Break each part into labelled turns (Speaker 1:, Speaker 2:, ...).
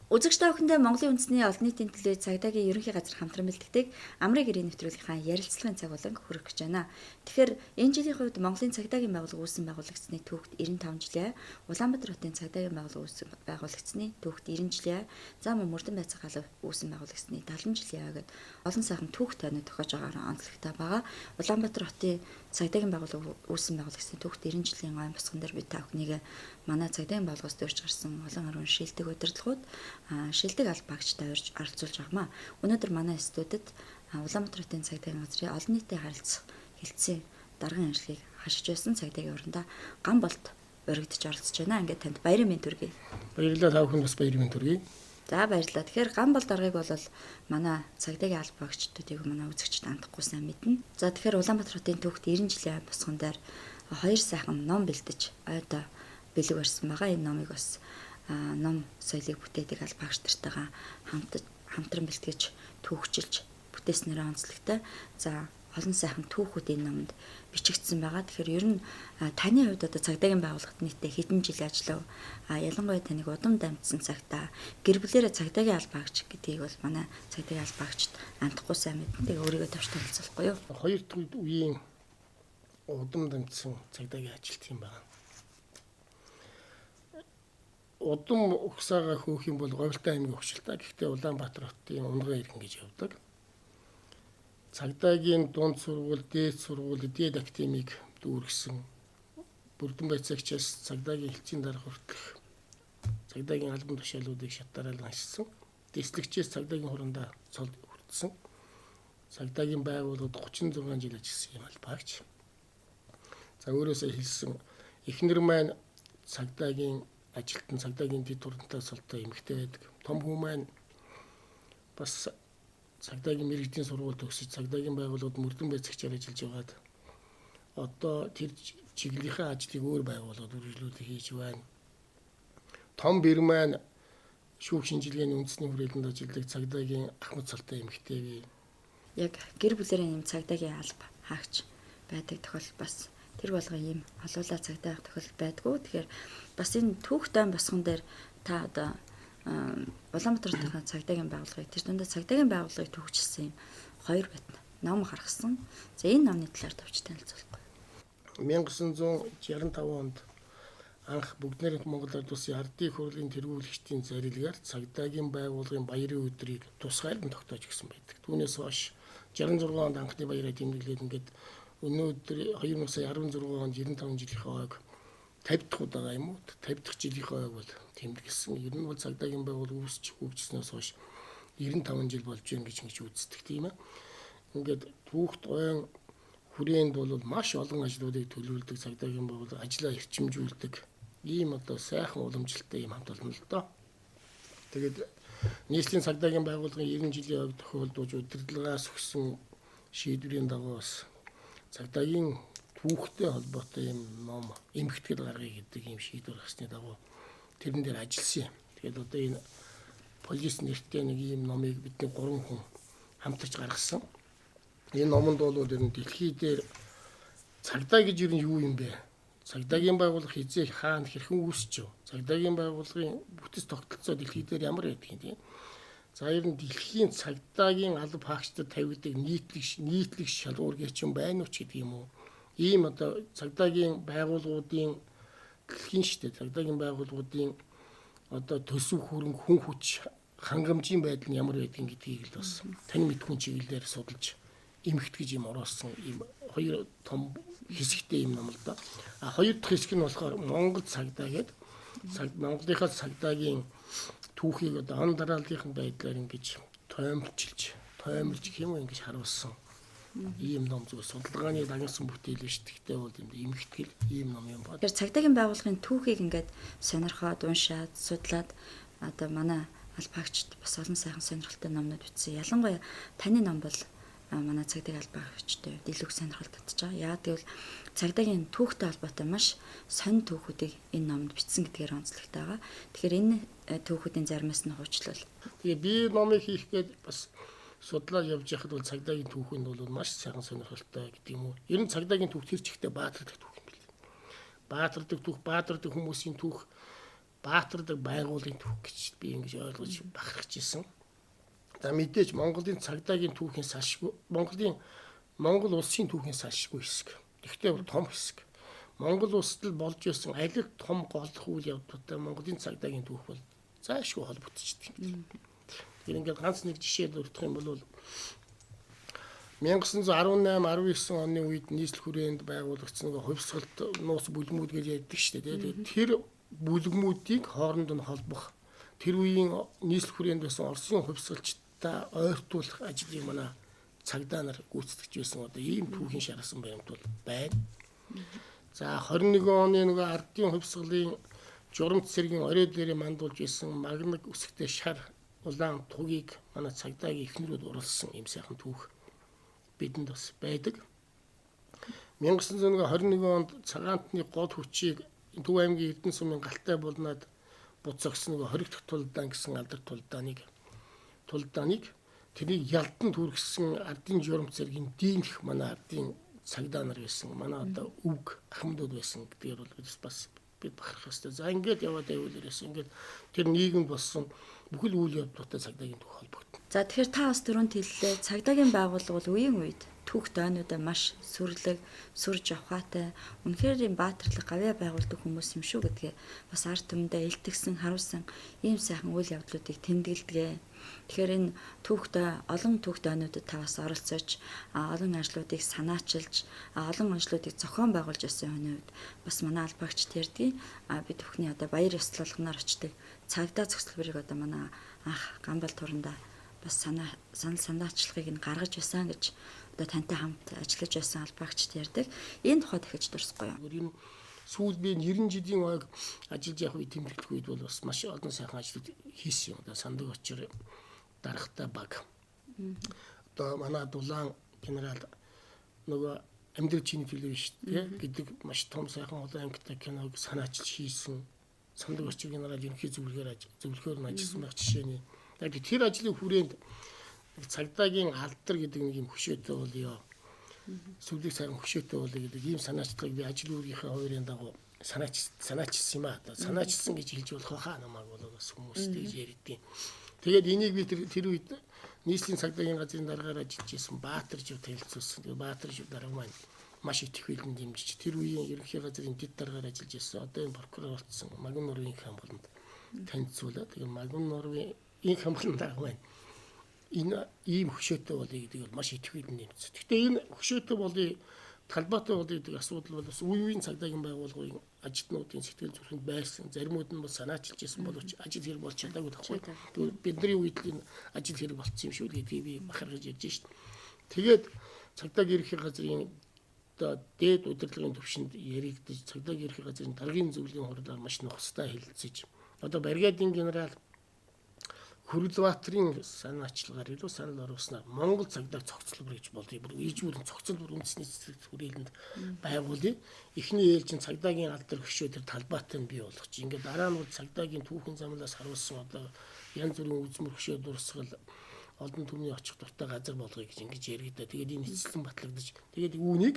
Speaker 1: Үзэгч та бүхэндээ Монголын үндэсний олон нийтийн төлөө цагдаагийн ерөнхий газар хамтран бэлтгэдэг Амрын гэрээ нэвтрүүлгийн ярилцлагын цаг болон хүрэх гэж байна. Тэгэхээр энэ жилийн хувьд Монголын цагдаагийн байгууллага үүсгэн байгуулагдсны түүхт 95 жилээ, Улаанбаатар хотын цагдаагийн байгууллага үүсгэн байгуулагдсны түүхт 90 жилээ, зам мөрдөн байцаах алба үүсгэн байгуулагдсны 70 жилээ гэд олон сайхан түүх тойрнууд тохиож байгаагаар онцлогтой байгаа. Улаанбаатар хотын цагдаагийн байгууллага үүсгэн байгуулагдсны түүхт 90 жилийн ойн босгон дээр би та бүхнийг манай цагдаагийн байгууллагаас дөрж гарсан олон орон шилдэг удирдлагууд шилдэг алба багчтай урьж оролцуулж байгаамаа. Өнөөдөр манай студид Улаанбаатар хотын цагдаагийн газрын олон нийтийн харилцах хэлтсийн даргын ажлыг хашиж байсан цагдаагийн орондоо Гамболд урагдж оролцож байна. Ингээд танд баярын мэнд хүргэе.
Speaker 2: Баярлалаа, та бүхэнд бас баярын мэнд хүргэе.
Speaker 1: За баярлалаа. Тэгэхээр Гамбол даргыг бол манай цагдаагийн алба багчдуудыг манай үзэгчд андахгүй сайн мэднэ. За тэгэхээр Улаанбаатар хотын түүхт 90 жилийн босгон дээр хоёр сайхан ном бэлдэж ойдоо бэлэг барьсан байгаа. Энэ номыг бас ном соёлыг бүтээдэг алба багш нартайгаа хамтран бэлтгэж түүхчилж бүтээснээр онцлогтой. За олон сайхан түүхүүд энэ номонд бичигдсэн байгаа. Тэгэхээр ер нь таны хувьд одоо цагдаагийн байгууллагт нийтдээ хэдэн жил ажиллав? Ялангуяа таныг удам дамжсан цагтаа гэр бүлээрээ цагдаагийн алба багч гэдгийг бол манай цагдаагийн алба багчд андахгүй сайн мэднэ. Тэгээ өөрийгөө товч танилцуулахгүй юу?
Speaker 2: Хоёр дахь үеийн удам дамжсан цагдаагийн ажилт юм байна. Удам угсаага хөөх юм бол Говьлтай аймгийн хөвчлөлтэй. Гэхдээ Улаанбаатар хотын Унган иргэн гэж явдаг. Цагдаагийн дунд сургууль, дээд сургууль, дээд академиг дүүргэсэн. Бүрдэн байцаагчаас цагдаагийн хэлтсийн дарга хүртэлх цагдаагийн албан тушаалуудыг шатаараа уншсан. Дэслэгчээс цагдаагийн хурандаа цол хүртсэн. Цагдаагийн байгууллагад 36 жил ажилласан юм албаагч. За өөрөөсөө хэлсэн эхнэр маань цагдаагийн ажилтан, цагдаагийн дэд хурантай солтой эмэгтэй байдаг. Том хүү маань бас цагдаагийн мэргэжлийн сургууль төгсөж цагдаагийн байгууллагад мөрдөн байцаагчаар ажиллаж байгаад одоо тэр чиглэлийнхээ ажлыг өөр байгууллагад үргэлжлүүлэх хийж байна. Том бэр маань шүүх шинжилгээний үндэсний хүрээлэнд ажилладаг цагдаагийн ахмад солтой эмэгтэй бий.
Speaker 1: Яг гэр бүлэрээ юм цагдаагийн алба хаагч байдаг тохиолдол бас тэр болгоо ийм олуулаа цагдаа тохиолдол байдгүй. Тэгэхээр бас энэ түүхтэй босгон дээр та одоо Улаанбаатар хотын цагдаагийн байгууллагыг тэр дундаа цагдаагийн байгууллагыг түүхчилсэн юм хоёр батна ном гаргасан. За энэ номны талаар товч танилцуулах.
Speaker 2: 1965 онд анх бүгд Монгол Ард улсын ардын хурлын тэргүүлэгчдийн зарилгаар цагдаагийн байгууллагын баярын өдрийг тусгайлан тогтоож өгсөн байдаг. Түүнээс хойш 66 онд анхны баяраа тэмдэглээд ингээд өнөөдөр 2016 онд 95 жилийнхээ ойг 50 дахь удаа юм уу? 50 дахь жилийнхээ ойг бол тэмдэглэсэн. Ер нь бол цагдаагийн байгууллага үүсч хөгжснөөс хойш 95 жил болж байна гэж үздэг тийм ээ. Ингээд түүхт ойн хүрээнд бол маш олон ажлуудыг төлөвлөдөг цагдаагийн байгууллага ажлаа эрчимжүүлдэг. Ийм одоо сайхан уламжлалтай юм хамт олон л доо. Тэгээд нийслэлийн цагдаагийн байгууллагын 90 жилийн ойг тохиолдож удирдлагаас өгсөн шийдвэрийн дагуу бас цагдаагийн түүхтэй холбоотой юм ном эмхтгэл гаргая гэдэг юм шийдвэр гаргасны дагуу тэрэн дээр ажилласан юм. Тэгээд одоо энэ полис нэртэй нэг ийм номыг бидний 3 хүн хамтарч гаргасан. Энэ номонд бол ер нь дэлхий дээр цагдаа гэж ер нь юу юм бэ? Цагдаагийн байгууллага хизээ хаана хэрхэн үүсч вэ? Цагдаагийн байгууллагын бүтэц тогтолцоо дэлхий дээр ямар байдаг юм тийм. За ер нь дэлхийн цагдаагийн алба хаагчдад тавигддаг нийтлэг шалгуур гэрчин байна уу ч гэдэг юм уу? Ийм одоо цагдаагийн байгууллагуудын дэлхийн штэ цагдаагийн байгууллагуудын одоо төсөв хөрөнгө хүн хүч хангамжийн байдал нь ямар байдгийг гэдгийг л бас тань мэдхүн чиглэлээр судалж эмхтгэж юм оруулсан ийм хоёр том хэсэгтэй юм ном л да. Хоёр дахь хэсэг нь болохоор Монгол цагдаа гэдэг Монголынхаа цагдаагийн түүхийг одоо он дарааллын байдлаар ингэж тоомлж гэх юм уу ингэж харуулсан. Ийм ном зөв судалгааны дагнасан бүтээл биш. Тэгтээ бол юм эмхтгэл ийм ном юм байна.
Speaker 1: Тэр цагдаагийн байгууллагын түүхийг ингээд сонирхоод уншаад судлаад одоо манай албаагчд бас олон сайхан сонирхолтой номнууд бичсэн. Ялангуяа таны ном бол манай цагдаагийн албаагчтай илүү сонирхол татж байгаа. Яагаад гэвэл цагдаагийн түүхтэй холбоотой маш сонин түүхүүдийг энэ номонд бичсэн гэдгээр онцлогтой байгаа. Тэгэхээр энэ түүхүүдийн заримаас нь хуучлал.
Speaker 2: Тэгээ би номыг хийх гээд бас судлаад явж байхад бол цагдаагийн түүхэнд бол маш сайхан сонирхолтой гэдэг юм уу. Ер нь цагдаагийн түүх тэр чигтээ баатардаг түүх юм бэл. Баатардаг түүх, баатардаг хүмүүсийн түүх, баатардаг байгууллагын түүх гэж би ингэж ойлгож бахархаж ирсэн. За мэдээж Монголын цагдаагийн түүхийн салшгүй Монгол улсын түүхийн салшгүй хэсэг. Гэхдээ бол том хэсэг. Монгол улсад л болж байсан аль том голох үйл явдлуудтай Монголын цагдаагийн түүх бол заашгүй холбогдчихдаг. Тэгэхээр ингээд ганц нэг жишээ дурдах юм бол 1918-19 оны үед нийслэл хүрээнд байгуулагдсан нэг хувьсгалт нууц бүлгмүүд гэж ярьдаг шүү дээ. Тэгээд тэр бүлгмүүдийг хооронд нь холбох тэр үеийн нийслэл хүрээнд байсан Оросын хувьсгалчтай ойртуулах ажлыг манай цагдаа нар гүйцэтгэж байсан. Одоо ийм түүхийн шаргасан баримт бол байна. За 21 оны нэг ардын хувьсгалын журамт цэргийн орой дээр мандуулж исэн магнаг үсгтэй шар улаан тугийг манай цагдаагийн эхнэрүүд урлсан юм сайхан түүх бидэнд бас байдаг. 1921 онд цагаантны гол хүчийг Төв аймгийн Эрдэнэ сумын Галтай булнаад буцагсан нэг 20 дахь тулдаан гэсэн алдар тулдааныг тэрийг ялдан түргсэн ардын журамт цэргийн дийлэх манай ардын цагдаа нар байсан. Манай одоо өвг ахмадууд байсан гэдгээр бол бас бид бахарах хэрэгтэй. За ингээд яваад байвал ирсэн. Ингээд тэр нийгэмд болсон бүхэл үйл явдлуудтай цагдаагийн түүх холбогдно.
Speaker 1: За тэгэхээр та бас түрүүнд хэллээ. Цагдаагийн байгууллага бол үеийн үед түүх дайнуудаа маш сүрлэг, сүрж авахаатай, үнэхээр баатарлаг гавьяа байгуулдаг хүмүүс юм шүү гэдгээ бас ард түмэндээ илтгэсэн, харуулсан ийм сайхан үйл явдлуудыг тэмдэглэдэг. Тэгэхээр энэ олон түүх дайнуудад та бас оролцож, олон ажлуудыг санаачилж, олон ажлуудыг зохион байгуулж байсан хүний үед бас манай албаагчд ярьдгийг бид бүхний одоо баяр ёслолгоноор очдог цагдаа зөвслбөрийг одоо манай анх Гамбал туранда бас санаачлагыг нь гаргаж байсан гэж одоо тантай хамт ажиллаж байсан албаагчд ярьдаг. Энэ тухай дахиж дурсахгүй юу?
Speaker 2: Энэ сүүл би 90 жилийн ойг ажиллаж явах үед тэмдэглэх үед бол бас маш олон сайхан ажлууд хийсэн юм. Одоо сандаг очир дарахтай баг. Одоо манай дулаан генерал нөгөө амьдрал чиний телевиз гэдэг маш том сайхан олон ангитай киног санаачилж хийсэн. Сандаг очир генерал ерөнхий зөвлөхөөр нь ажилласан байх жишээний. Тэгэхээр тэр ажлын хүрээнд цагдаагийн алдар гэдэг нэг юм хөшөөтэй болёо. Сүлдийг сайхан хөшөөтэй болёо гэдэг ийм санаачлагыг би ажил үүргийнхээ хоёрын дагуу санаачилсан юм аа. Санаачилсан гэж хэлж болох хаа намайг бол бас хүмүүстэй ярьдیں۔ Тэгээд энийг би тэр үед нийслэлийн цагдаагийн газрын дараагаар ажиллаж исэн Баатаржууд хэлэлцүүлсэн. Тэгээд Баатаржууд дараа маань маш их хилэн дэмжиж тэр үеийн ерөнхий газрын дэд дараагаар ажиллаж исэн. Одоо энэ прокурор болсон Магнум Норвийн хамгаалалд танилцуулаад тэгээд Магнум Норвийн энэ хамгаалалд дараа маань энэ ийм хөшөөтэй болъё гэдэг бол маш итгэвэл нэмсэн. Гэхдээ энэ хөшөөтэй болъё, талбайтай болъё гэдэг асуудал бол бас үеийн цагдаагийн байгууллагын ажилтнуудын сэтгэл зүрхэнд байсан. Заримуд нь бол санаачилж байсан боловч ажил хэрэг болж чадаагүй тахгүй. Тэгвэл бидний үед энэ ажил хэрэг болцсон юм шүү гэдгийг би бахархаж ярьж шít. Тэгээд цагдаагийн ерөнхий газрын одоо дээд удирдлагын төвшөнд яригдж цагдаагийн ерөнхий газрын даргын зөвлөлийн хурлаар маш нухацтай хэлэлцэж одоо бригадын генерал Хүрэлбаатарын санаачлагаар илүү санал оруулснаар Монгол цагдаа цогцлбор гэж болдгийг бүр ижүүрэн цогцлбор үндэсний цэцэрлэг хүрээлэнд байгуулъя. Эхний ээлжин цагдаагийн алдар хөшөө төр талбайтай нь бий болгоч. Ингээд дараа нь цагдаагийн түүхэн замнаас харуулсан одоо янз бүрийн үзмөр хөшөө дурсгал олон түмний очих дуртай газар болгоё гэж ингэж яригдаа. Тэгээд энэ эцэслэн батлагдаж. Тэгээд үүнийг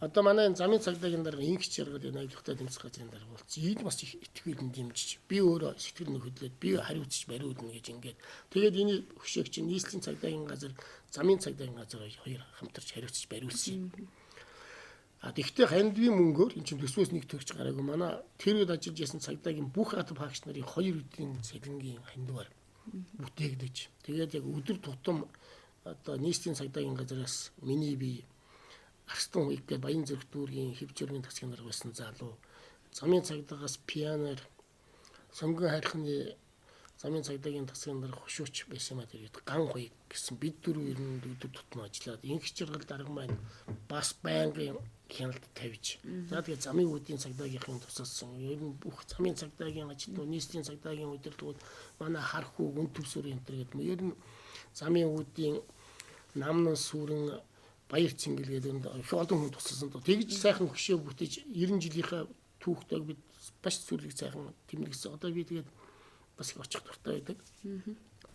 Speaker 2: одоо манай замын цагдаагийн дарга инх чаргал энэ аюултай тэмцэх газрын дарга болсон. Энд бас их итгэлэн дэмжиж би өөрөө сэтгэл нь хөдлөөд би хариуцж бариулна гэж ингээд. Тэгээд энэ хөшөөг чинь нийслэлийн цагдаагийн газар, замын цагдаагийн газар хоёр хамтарч хариуцж бариулсан. Тэгвэл хандвийн мөнгөөр эн чинь төсвөөс нэг төгч гараагүй манай тэр үед ажиллаж байсан цагдаагийн бүх ат багш нарын 2 өдрийн цалингийн хандваар бүтээгдэж. Тэгээд яг өдөр тутам одоо нийслэлийн цагдаагийн газраас миний бие Арстан уйг гэдэг Баян Зүрх дүүргийн хэв журмын тасгийн дарга байсан залуу. Замын цагдаагаас пионер, Сомгон хайрхны замын цагдаагийн тасгийн дарга хушууч байсан маа тэр ган хуйг гэсэн бид дөрөв ер нь өдөр тутмын ажиллаад инх чиргал дарга маань бас байнгын хяналт тавьж. За тэгээд замын үүдийн цагдаагийнхын тусалсан ер нь бүх замын цагдаагийн ажилтнууд, нийслэлийн цагдаагийн удирдлагууд манай хархуу гүн төвсөрийн энэ гэдэг ер нь замын үүдийн намнан сүрэн баяр цэнгэл гэдэг их олон хүн тусалсан. Тэгж сайхан хөшөө бүтээж 90 жилийнхаа түүхтэйг бид бас сүрлэг сайхан тэмдэглэсэн. Одоо би тэгээд бас их очих дуртай байдаг.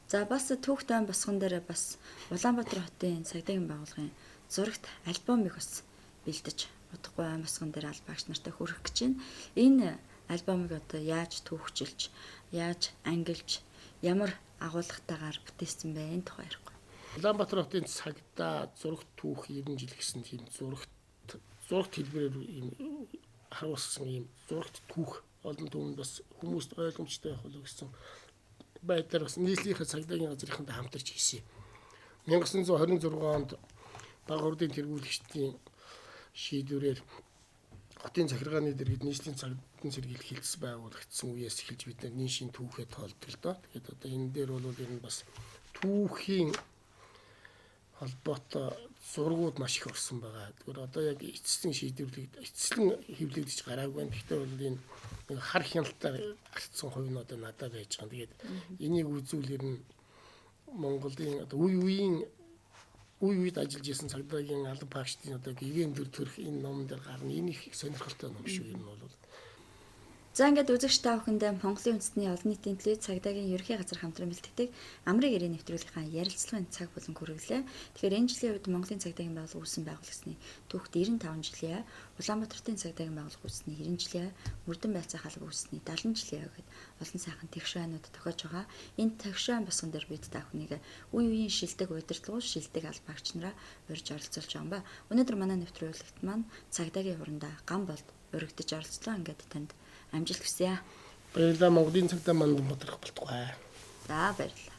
Speaker 1: За бас түүхтэй босгон дээр бас Улаанбаатар хотын цагдаагийн байгууллагын зурагт альбомыг бас бэлдэж удахгүй босгон дээр албаагч нартай хүргэх гэж байна. Энэ альбомыг одоо яаж түүхжилж, яаж ангилж, ямар агуулгатайгаар бүтээсэн бэ энэ тухай ярихгүй.
Speaker 2: Улаанбаатар хотын цагдаа зурагт түүх 90 жил гэсэн тийм зурагт хэлбэрээр ийм харуулсан ийм зурагт түүх олон түмэнд бас хүмүүст ойлгомжтой байх болов гэсэн байдлаар бас нийслэлийн цагдаагийн газрынхантай хамтарч хийсэн. 1926 онд Бага хурдын тэргүүлэгчдийн шийдвэрээр хотын захиргааны дэргэд нийслэлийн цагдаа сэргийлэх хэлтс байгуулагдсан үеэс эхэлж бид нар нийшийн түүхээ тоолдог л доо. Тэгээд одоо энэ дээр бол ер нь бас түүхийн холбоотой зургууд маш их орсон байгаа. Тэгэхээр одоо яг эцэслэн хэвлэгдэж гараагүй байна. Гэхдээ бол энэ нэг хар хяналтаар гарцсан хувь нь одоо надад байж байгаа. Тэгээд энийг үзүүлэр нь Монголын одоо үед ажиллаж исэн цагдаагийн алба багшдын одоо гэгээн төр төрх энэ ном дээр гарна. Энэ их сонирхолтой ном шүү юм бол.
Speaker 1: За ингээд үзэгч та бүхэндээ Монголын үндэсний олон нийтийн телевиз цагдаагийн ерөнхий газар хамтран бэлтгэдэг Амрын гэрээ нэвтрүүлгийн ярилцлагын цаг болон хүргэлээ. Тэгэхээр энэ жилийн үед Монголын цагдаагийн байгууллага үүссэн байгуулагдсны түүхт 95 жилийн, Улаанбаатарын цагдаагийн байгууллага үүссний 90 жилийн, Мөрдөн байцаа халаг үүссний 70 жилийн гэхэд олон сайхан тэгшээнүүд тохиож байгаа. Энэ тэгшээн босгон дээр бид та бүхнийг үе үеийн шилдэг удирдлагууд, шилдэг алба багч нараа урьж оролцуулж байгаа юм ба. Өнөөдөр манай нэвтрүүлэгт маань цагдаагийн хурандаа гам болд өргөдөж оролцлоо. Ингээд танд амжилт хүсье.
Speaker 2: Баярлалаа Монголын цагдаа манд бодрох болтугай.
Speaker 1: За баярлалаа.